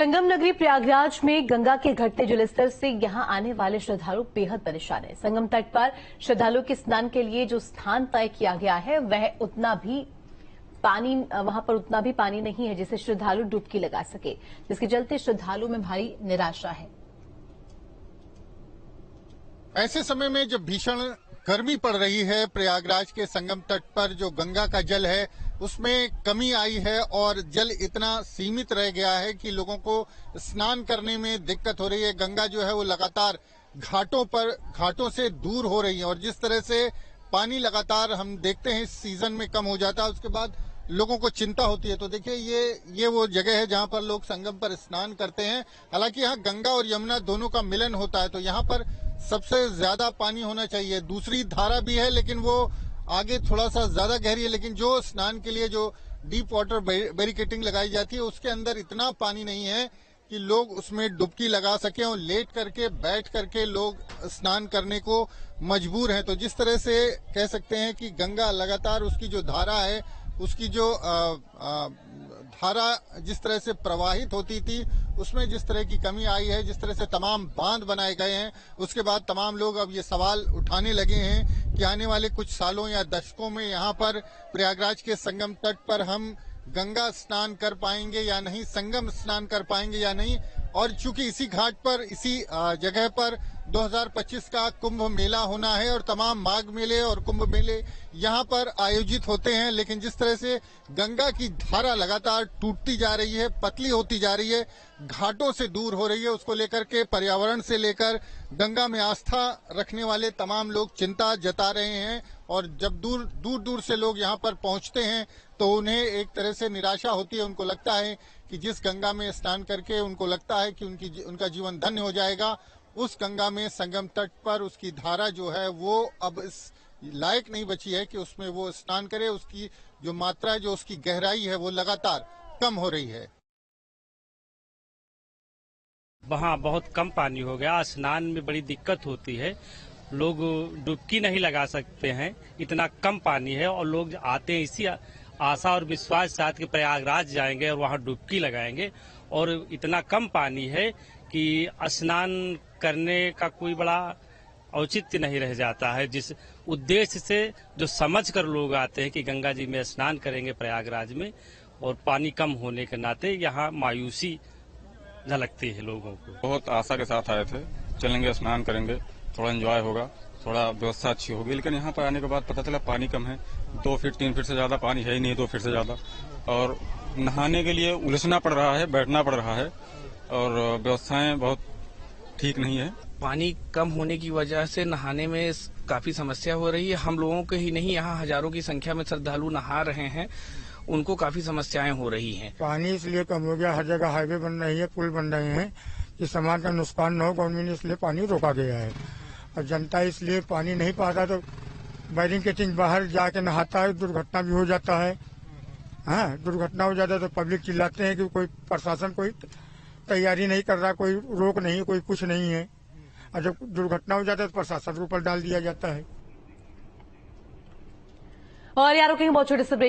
संगम नगरी प्रयागराज में गंगा के घटते जलस्तर से यहां आने वाले श्रद्धालु बेहद परेशान हैं। संगम तट पर श्रद्धालुओं के स्नान के लिए जो स्थान तय किया गया है वहां पर उतना भी पानी नहीं है जिससे श्रद्धालु डुबकी लगा सके, जिसके चलते श्रद्धालुओं में भारी निराशा है। ऐसे समय में जब भीषण गर्मी पड़ रही है, प्रयागराज के संगम तट पर जो गंगा का जल है उसमें कमी आई है और जल इतना सीमित रह गया है कि लोगों को स्नान करने में दिक्कत हो रही है। गंगा जो है वो लगातार घाटों से दूर हो रही है और जिस तरह से पानी लगातार हम देखते हैं इस सीजन में कम हो जाता है, उसके बाद लोगों को चिंता होती है। तो देखिए ये वो जगह है जहां पर लोग संगम पर स्नान करते हैं। हालांकि यहाँ गंगा और यमुना दोनों का मिलन होता है, तो यहाँ पर सबसे ज्यादा पानी होना चाहिए। दूसरी धारा भी है लेकिन वो आगे थोड़ा सा ज्यादा गहरी है, लेकिन जो स्नान के लिए जो डीप वाटर बैरिकेटिंग लगाई जाती है उसके अंदर इतना पानी नहीं है कि लोग उसमें डुबकी लगा सकें और लेट करके बैठ करके लोग स्नान करने को मजबूर हैं। तो जिस तरह से कह सकते हैं कि गंगा लगातार उसकी जो धारा है, उसकी जो धारा जिस तरह से प्रवाहित होती थी उसमें जिस तरह की कमी आई है, जिस तरह से तमाम बांध बनाए गए हैं, उसके बाद तमाम लोग अब ये सवाल उठाने लगे हैं कि आने वाले कुछ सालों या दशकों में यहाँ पर प्रयागराज के संगम तट पर हम गंगा स्नान कर पाएंगे या नहीं, संगम स्नान कर पाएंगे या नहीं। और चूंकि इसी घाट पर, इसी जगह पर 2025 का कुंभ मेला होना है और तमाम माघ मेले और कुंभ मेले यहाँ पर आयोजित होते हैं, लेकिन जिस तरह से गंगा की धारा लगातार टूटती जा रही है, पतली होती जा रही है, घाटों से दूर हो रही है, उसको लेकर के पर्यावरण से लेकर गंगा में आस्था रखने वाले तमाम लोग चिंता जता रहे हैं। और जब दूर से लोग यहाँ पर पहुंचते हैं तो उन्हें एक तरह से निराशा होती है। उनको लगता है कि जिस गंगा में स्नान करके उनको लगता है कि उनका जीवन धन्य हो जाएगा, उस गंगा में संगम तट पर उसकी धारा जो है वो अब इस लायक नहीं बची है कि उसमें वो स्नान करे। उसकी जो मात्रा है, जो उसकी गहराई है, वो लगातार कम हो रही है। वहाँ बहुत कम पानी हो गया, स्नान में बड़ी दिक्कत होती है, लोग डुबकी नहीं लगा सकते हैं, इतना कम पानी है। और लोग आते हैं इसी आशा और विश्वास के साथ कि प्रयागराज जाएंगे और वहाँ डुबकी लगाएंगे, और इतना कम पानी है कि स्नान करने का कोई बड़ा औचित्य नहीं रह जाता है। जिस उद्देश्य से जो समझ कर लोग आते हैं कि गंगा जी में स्नान करेंगे प्रयागराज में, और पानी कम होने के नाते यहाँ मायूसी झलकती है लोगों को। बहुत आशा के साथ आए थे, चलेंगे स्नान करेंगे, थोड़ा एंजॉय होगा, थोड़ा व्यवस्था अच्छी होगी, लेकिन यहाँ पर आने के बाद पता चला पानी कम है। 2 फीट 3 फीट से ज्यादा पानी है ही नहीं, 2 फीट से ज्यादा। और नहाने के लिए उलझना पड़ रहा है, बैठना पड़ रहा है, और व्यवस्थाएं बहुत ठीक नहीं है। पानी कम होने की वजह से नहाने में काफी समस्या हो रही है। हम लोगों के ही नहीं, यहाँ हजारों की संख्या में श्रद्धालु नहा रहे हैं, उनको काफी समस्याएं हो रही हैं। पानी इसलिए कम हो गया, हर जगह हाईवे बन रही है, पुल बन रहे हैं कि सामान का नुकसान न हो, गवर्नमेंट ने इसलिए पानी रोका गया है। और जनता इसलिए पानी नहीं पाता तो बैरिकेटिंग बाहर जाके नहाता है, दुर्घटना भी हो जाता है। हाँ, दुर्घटना हो जाता है तो पब्लिक चिल्लाते हैं कि कोई प्रशासन कोई तैयारी नहीं कर रहा, कोई रोक नहीं, कोई कुछ नहीं है। और जब दुर्घटना हो जाता है तो प्रशासन के ऊपर डाल दिया जाता है। और यार रुकेंगे बहुत छोटे से ब्रेक